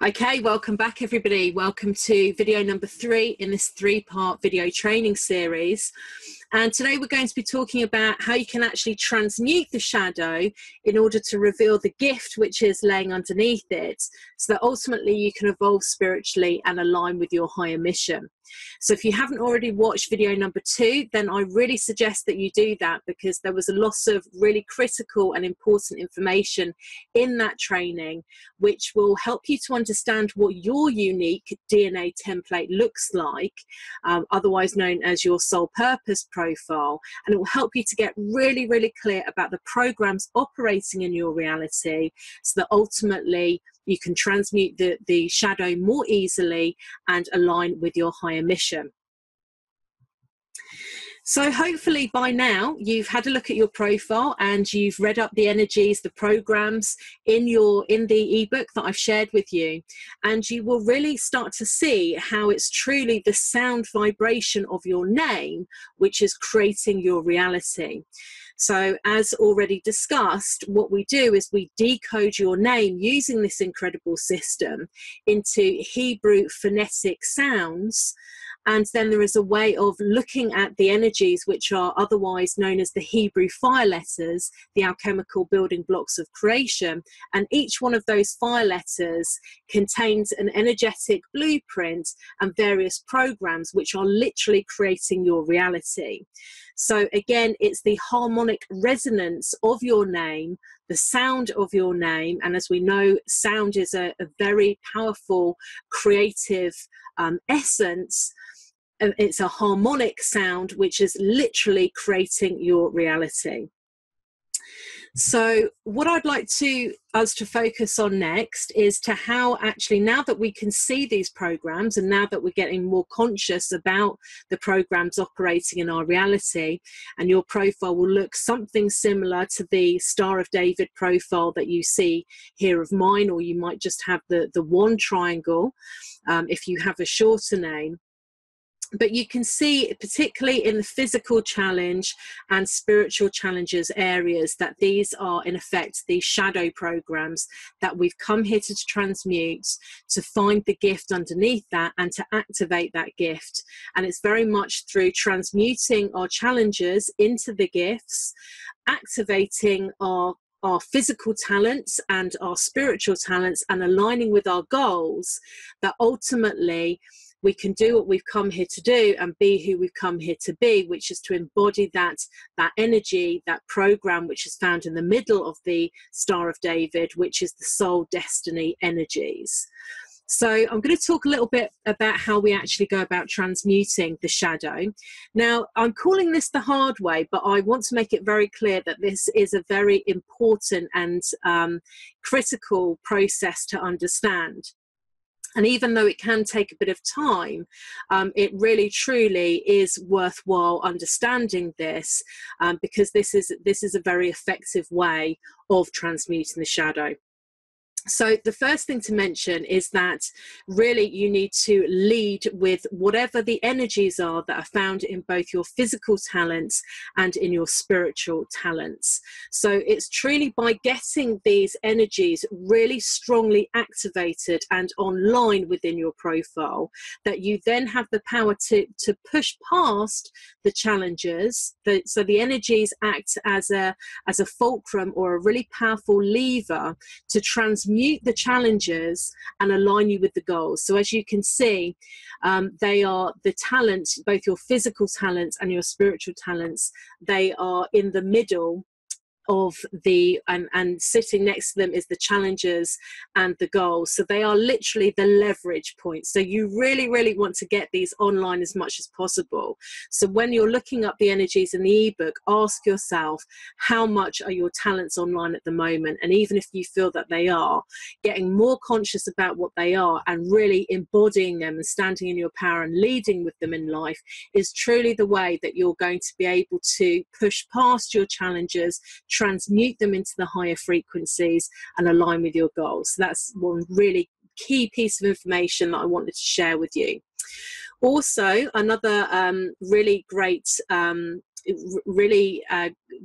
Okay, welcome back everybody. Welcome to video number 3 in this 3-part video training series. And today we're going to be talking about how you can actually transmute the shadow in order to reveal the gift which is laying underneath it, so that ultimately you can evolve spiritually and align with your higher mission. So if you haven't already watched video number 2, then I really suggest that you do that, because there was a lot of really critical and important information in that training which will help you to understand what your unique DNA template looks like, otherwise known as your soul purpose profile, and it will help you to get really clear about the programs operating in your reality, so that ultimately you can transmute the shadow more easily and align with your higher mission. So hopefully by now you've had a look at your profile and you've read up the energies, the programs in the ebook that I've shared with you, and you will really start to see how it's truly the sound vibration of your name which is creating your reality. So as already discussed, what we do is we decode your name using this incredible system into Hebrew phonetic sounds. And then there is a way of looking at the energies which are otherwise known as the Hebrew fire letters, the alchemical building blocks of creation. And each one of those fire letters contains an energetic blueprint and various programs which are literally creating your reality. So again, it's the harmonic resonance of your name, the sound of your name. And as we know, sound is a very powerful creative essence. It's a harmonic sound which is literally creating your reality. So what I'd like us to focus on next is to how actually, now that we can see these programs and now that we're getting more conscious about the programs operating in our reality, and your profile will look something similar to the Star of David profile that you see here of mine, or you might just have the one triangle if you have a shorter name. But you can see, particularly in the physical challenge and spiritual challenges areas, that these are in effect these shadow programs that we've come here to transmute, to find the gift underneath that and to activate that gift. And it's very much through transmuting our challenges into the gifts, activating our physical talents and our spiritual talents, and aligning with our goals, that ultimately we can do what we've come here to do and be who we've come here to be, which is to embody that energy, that program which is found in the middle of the Star of David, which is the soul destiny energies. So I'm going to talk a little bit about how we actually go about transmuting the shadow. Now, I'm calling this the hard way, but I want to make it very clear that this is a very important and critical process to understand. And even though it can take a bit of time, it really truly is worthwhile understanding this, because this is a very effective way of transmuting the shadow. So the first thing to mention is that really you need to lead with whatever the energies are that are found in both your physical talents and in your spiritual talents. So it's truly by getting these energies really strongly activated and online within your profile that you then have the power to push past the challenges. So the energies act as a fulcrum or a really powerful lever to transmute the challenges and align you with the goals. So as you can see, they are the talents, both your physical talents and your spiritual talents, they are in the middle of the and sitting next to them is the challenges and the goals. So they are literally the leverage points. So you really want to get these online as much as possible. So when you're looking up the energies in the ebook, ask yourself, how much are your talents online at the moment? And even if you feel that they are, getting more conscious about what they are and really embodying them and standing in your power and leading with them in life is truly the way that you're going to be able to push past your challenges, transmute them into the higher frequencies and align with your goals. So that's one really key piece of information that I wanted to share with you. Also, another really great really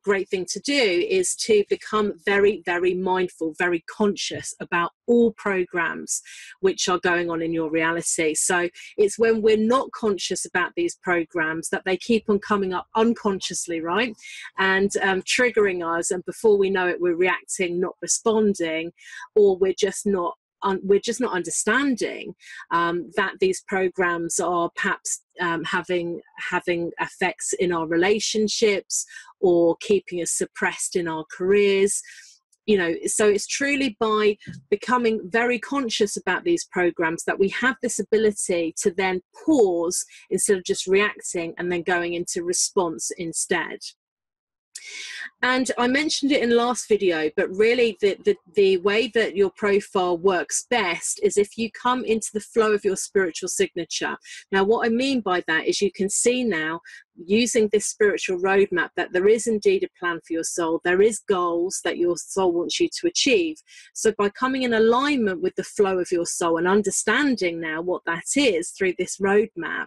great thing to do is to become very, very mindful, very conscious about all programs which are going on in your reality. So it's when we're not conscious about these programs that they keep on coming up unconsciously, right? And triggering us, and before we know it, we're reacting, not responding, or we're just not understanding that these programs are perhaps having effects in our relationships, or keeping us suppressed in our careers. You know, so it's truly by becoming very conscious about these programs that we have this ability to then pause instead of just reacting and then going into response instead. And I mentioned it in the last video, but really the way that your profile works best is if you come into the flow of your spiritual signature. Now, what I mean by that is you can see now, using this spiritual roadmap, that there is indeed a plan for your soul. There is goals that your soul wants you to achieve. So by coming in alignment with the flow of your soul and understanding now what that is through this roadmap,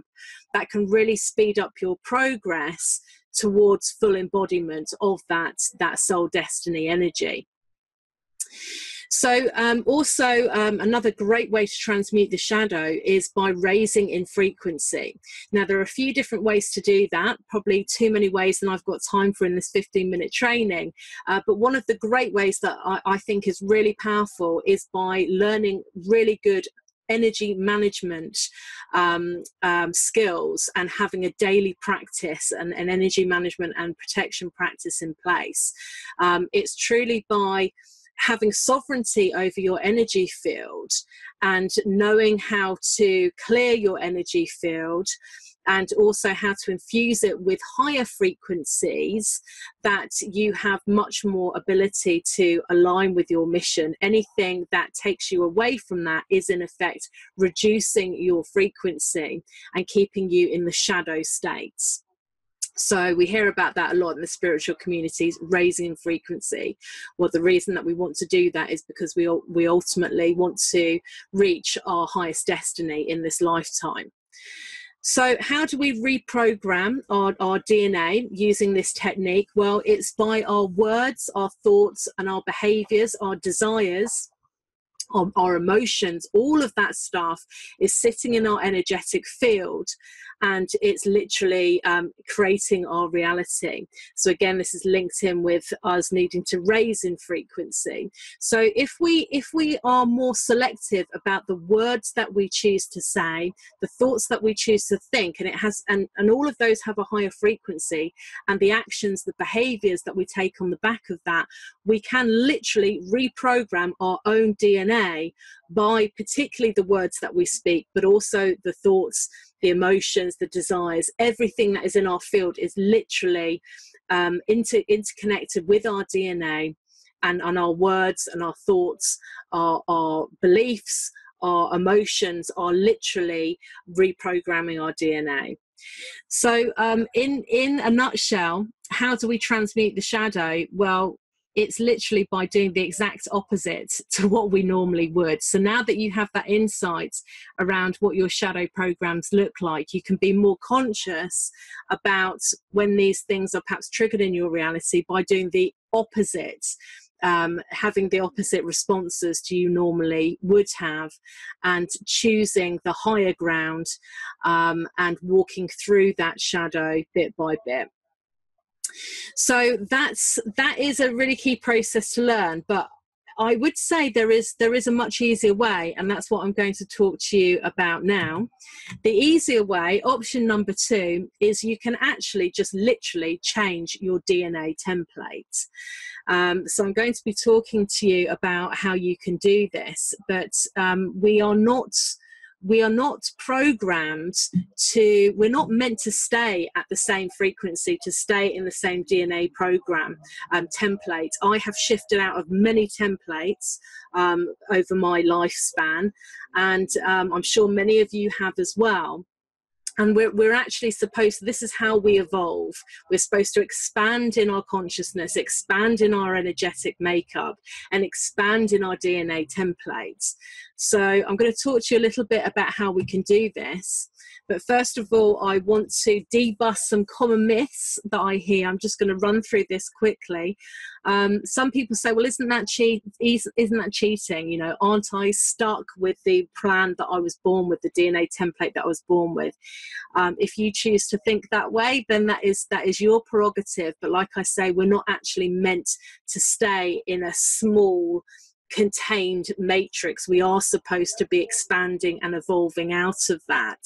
that can really speed up your progress towards full embodiment of that soul destiny energy. So another great way to transmute the shadow is by raising in frequency. Now, there are a few different ways to do that, probably too many ways than I've got time for in this 15-minute training. But one of the great ways that I think is really powerful is by learning really good energy management skills, and having a daily practice and an energy management and protection practice in place. It's truly by having sovereignty over your energy field and knowing how to clear your energy field, and also how to infuse it with higher frequencies, that you have much more ability to align with your mission. Anything that takes you away from that is in effect reducing your frequency and keeping you in the shadow states. So we hear about that a lot in the spiritual communities, raising frequency. Well, the reason that we want to do that is because we ultimately want to reach our highest destiny in this lifetime. So how do we reprogram our DNA using this technique? Well, it's by our words, our thoughts, and our behaviors, our desires, our emotions. All of that stuff is sitting in our energetic field, and it's literally creating our reality. So again, this is linked in with us needing to raise in frequency. So if we are more selective about the words that we choose to say, the thoughts that we choose to think, and all of those have a higher frequency, and the actions, the behaviors that we take on the back of that, we can literally reprogram our own DNA by particularly the words that we speak, but also the thoughts, the emotions, the desires. Everything that is in our field is literally interconnected with our DNA, and our words and our thoughts, our beliefs, our emotions are literally reprogramming our DNA. So in a nutshell, how do we transmute the shadow? Well, it's literally by doing the exact opposite to what we normally would. So now that you have that insight around what your shadow programs look like, you can be more conscious about when these things are perhaps triggered in your reality by doing the opposite, having the opposite responses to you normally would have, and choosing the higher ground, and walking through that shadow bit by bit. So that is a really key process to learn, but I would say there is a much easier way, and that's what I'm going to talk to you about now. The easier way, option number 2, is you can actually just literally change your DNA template. So I'm going to be talking to you about how you can do this, but we are not programmed to, we're not meant to stay at the same frequency, to stay in the same DNA program template. I have shifted out of many templates over my lifespan, and I'm sure many of you have as well. And we're actually supposed, this is how we evolve. We're supposed to expand in our consciousness, expand in our energetic makeup, and expand in our DNA templates. So I'm going to talk to you a little bit about how we can do this. But first of all, I want to debust some common myths that I hear. I'm just going to run through this quickly. Some people say, well, isn't that cheating? You know, aren't I stuck with the plan that I was born with, the DNA template that I was born with? If you choose to think that way, then that is your prerogative. But like I say, we're not actually meant to stay in a small, contained matrix. We are supposed to be expanding and evolving out of that.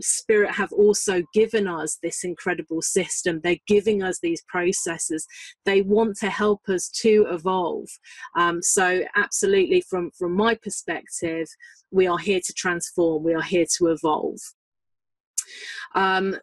Spirit have also given us this incredible system. They're giving us these processes. They want to help us to evolve. So absolutely, from my perspective, we are here to transform. We are here to evolve.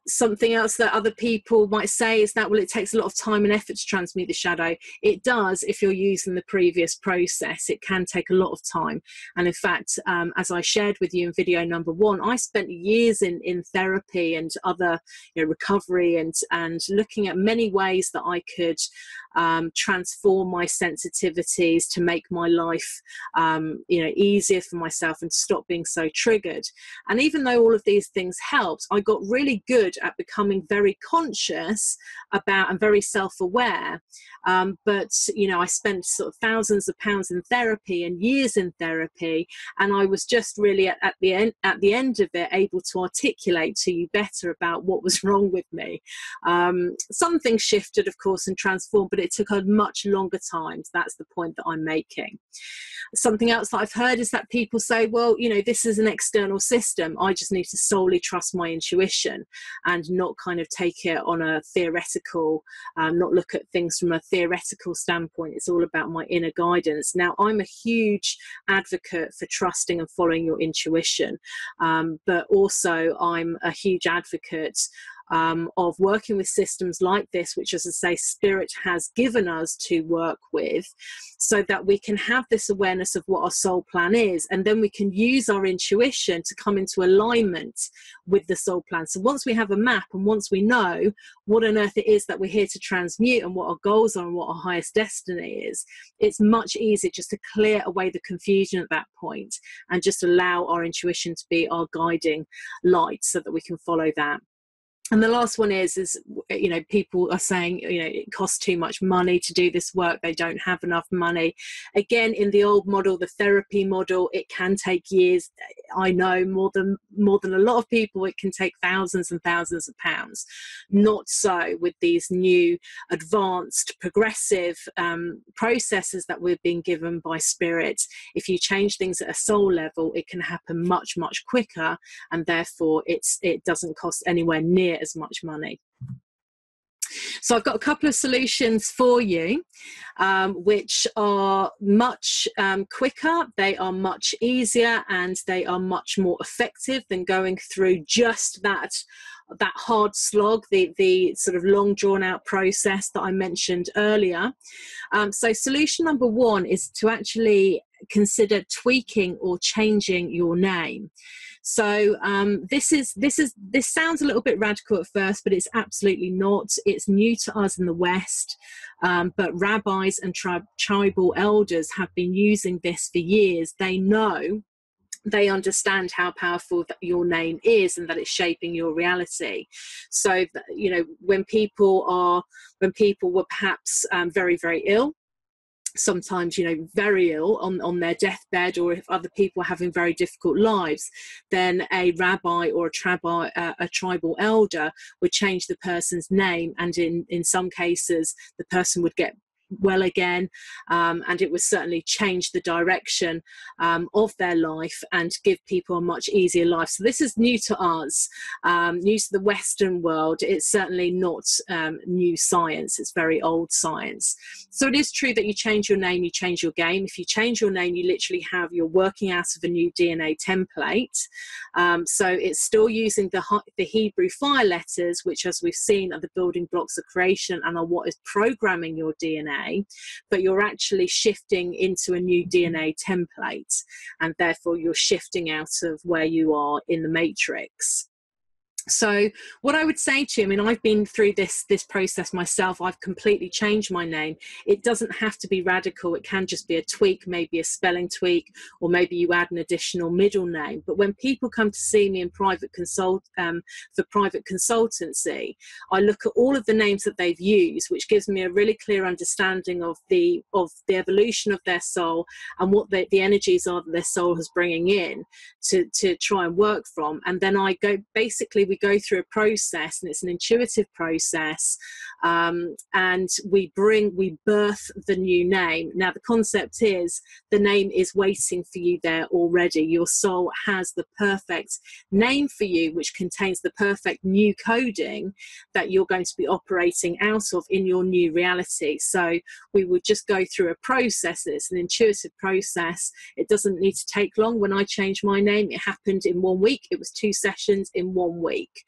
Something else that other people might say is that, well, it takes a lot of time and effort to transmute the shadow. It does if you're using the previous process. It can take a lot of time. And in fact, as I shared with you in video number 1, I spent years in therapy and other, you know, recovery and looking at many ways that I could transform my sensitivities to make my life you know, easier for myself and to stop being so triggered. And even though all of these things helped, I got really good at becoming very conscious about and very self-aware. But you know, I spent sort of thousands of pounds in therapy and years in therapy, and I was just really at the end of it able to articulate to you better about what was wrong with me. Some things shifted, of course, and transformed, but it took a much longer time. So that's the point that I'm making. Something else that I've heard is that people say, well, you know, this is an external system. I just need to solely trust my intuition and not kind of take it on a theoretical, not look at things from a theoretical standpoint. It's all about my inner guidance. Now, I'm a huge advocate for trusting and following your intuition, but also I'm a huge advocate of working with systems like this, which, as I say, Spirit has given us to work with, so that we can have this awareness of what our soul plan is, and then we can use our intuition to come into alignment with the soul plan. So once we have a map and once we know what on earth it is that we're here to transmute and what our goals are and what our highest destiny is, it's much easier just to clear away the confusion at that point and just allow our intuition to be our guiding light so that we can follow that. And the last one is, you know, people are saying, you know, it costs too much money to do this work. They don't have enough money. Again, in the old model, the therapy model, it can take years. I know more than a lot of people, it can take thousands and thousands of pounds. Not so with these new advanced progressive processes that we've been given by Spirit. If you change things at a soul level, it can happen much, much quicker, and therefore it doesn't cost anywhere near as much money. So I've got a couple of solutions for you, which are much quicker, they are much easier, and they are much more effective than going through just that hard slog, the sort of long drawn out process that I mentioned earlier. So solution number 1 is to actually consider tweaking or changing your name. So this sounds a little bit radical at first, but it's absolutely not. It's new to us in the West, but rabbis and tribal elders have been using this for years. They understand how powerful that your name is and that it's shaping your reality. So, you know, when people were perhaps very, very ill, sometimes, you know, very ill on their deathbed, or if other people are having very difficult lives, then a rabbi or a tribal elder would change the person's name, and in some cases the person would get well again, and it would certainly change the direction of their life and give people a much easier life. So this is new to us, new to the Western world. It's certainly not new science. It's very old science. So it is true that you change your name, you change your game. If you change your name, you literally you're working out of a new DNA template. So it's still using the Hebrew fire letters, which, as we've seen, are the building blocks of creation and are what is programming your DNA. But you're actually shifting into a new DNA template, and therefore you're shifting out of where you are in the matrix. So what I would say to you, I mean, I've been through this process myself. I've completely changed my name. It doesn't have to be radical. It can just be a tweak, maybe a spelling tweak, or maybe you add an additional middle name. But when people come to see me in private for private consultancy, I look at all of the names that they've used, which gives me a really clear understanding of the evolution of their soul and what the energies are that their soul is bringing in to try and work from. And then we go through a process, and it's an intuitive process, and we birth the new name. Now the concept is the name is waiting for you there already. Your soul has the perfect name for you, which contains the perfect new coding that you're going to be operating out of in your new reality. So we would just go through a process. It's an intuitive process. It doesn't need to take long. When I changed my name, it happened in 1 week. It was 2 sessions in 1 week.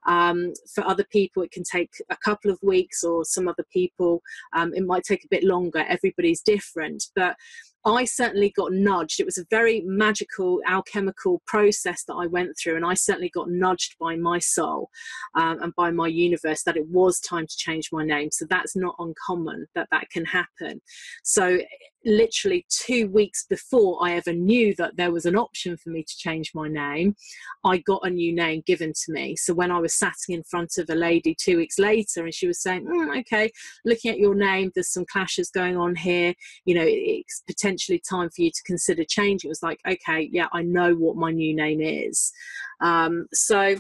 For other people, it can take a couple of weeks, or some other people, it might take a bit longer. Everybody's different. But I certainly got nudged. It was a very magical, alchemical process that I went through, and I certainly got nudged by my soul and by my universe that it was time to change my name. So that's not uncommon that can happen. So literally 2 weeks before I ever knew that there was an option for me to change my name, I got a new name given to me. So when I was sat in front of a lady 2 weeks later, and she was saying, okay, looking at your name, there's some clashes going on here, you know, it's potentially time for you to consider changing. It was like, okay, yeah, I know what my new name is. So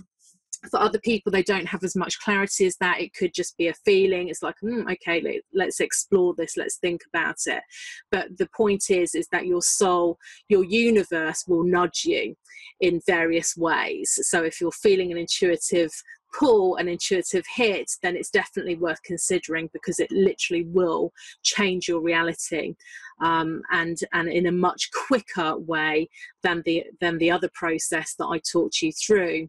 for other people, they don't have as much clarity as that. It could just be a feeling. It's like, okay, let's explore this. Let's think about it. But the point is that your soul, your universe will nudge you in various ways. So if you're feeling an intuitive pull, an intuitive hit, then it's definitely worth considering, because it literally will change your reality, and in a much quicker way than the other process that I talked you through,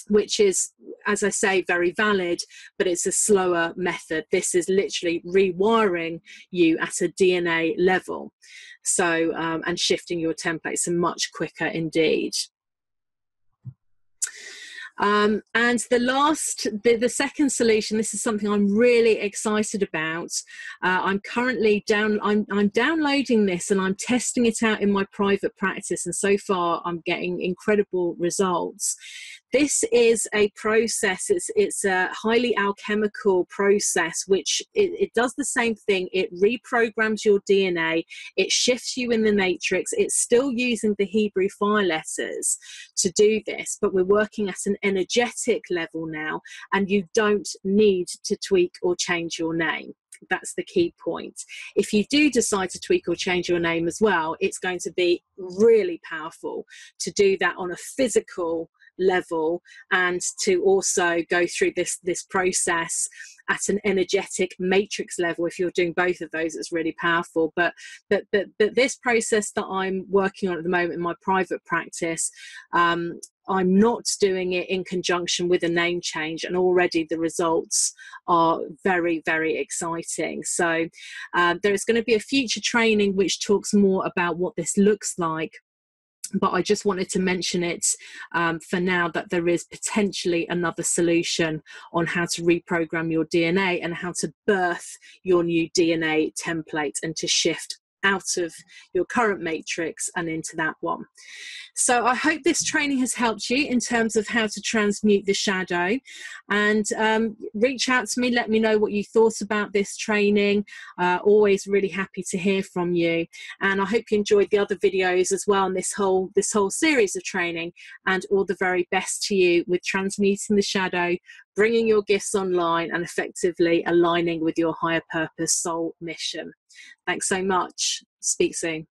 which is, as I say, very valid, but it's a slower method. This is literally rewiring you at a DNA level. So, and shifting your templates, and much quicker indeed. And the second solution, this is something I'm really excited about. I'm currently I'm downloading this, and I'm testing it out in my private practice, and so far I'm getting incredible results. This is a process, it's a highly alchemical process, which it does the same thing. It reprograms your DNA, it shifts you in the matrix. It's still using the Hebrew fire letters to do this, but we're working at an energetic level now, and you don't need to tweak or change your name. That's the key point. If you do decide to tweak or change your name as well, it's going to be really powerful to do that on a physical level, and to also go through this process at an energetic matrix level. If you're doing both of those, it's really powerful. But this process that I'm working on at the moment in my private practice, I'm not doing it in conjunction with a name change, and already the results are very, very exciting. So there is going to be a future training which talks more about what this looks like, but I just wanted to mention it for now, that there is potentially another solution on how to reprogram your DNA and how to birth your new DNA template, and to shift out of your current matrix and into that one. So I hope this training has helped you in terms of how to transmute the shadow, and reach out to me, let me know what you thought about this training. Always really happy to hear from you, and I hope you enjoyed the other videos as well, and this whole series of training. And all the very best to you with transmuting the shadow, bringing your gifts online, and effectively aligning with your higher purpose soul mission. Thanks so much. Speak soon.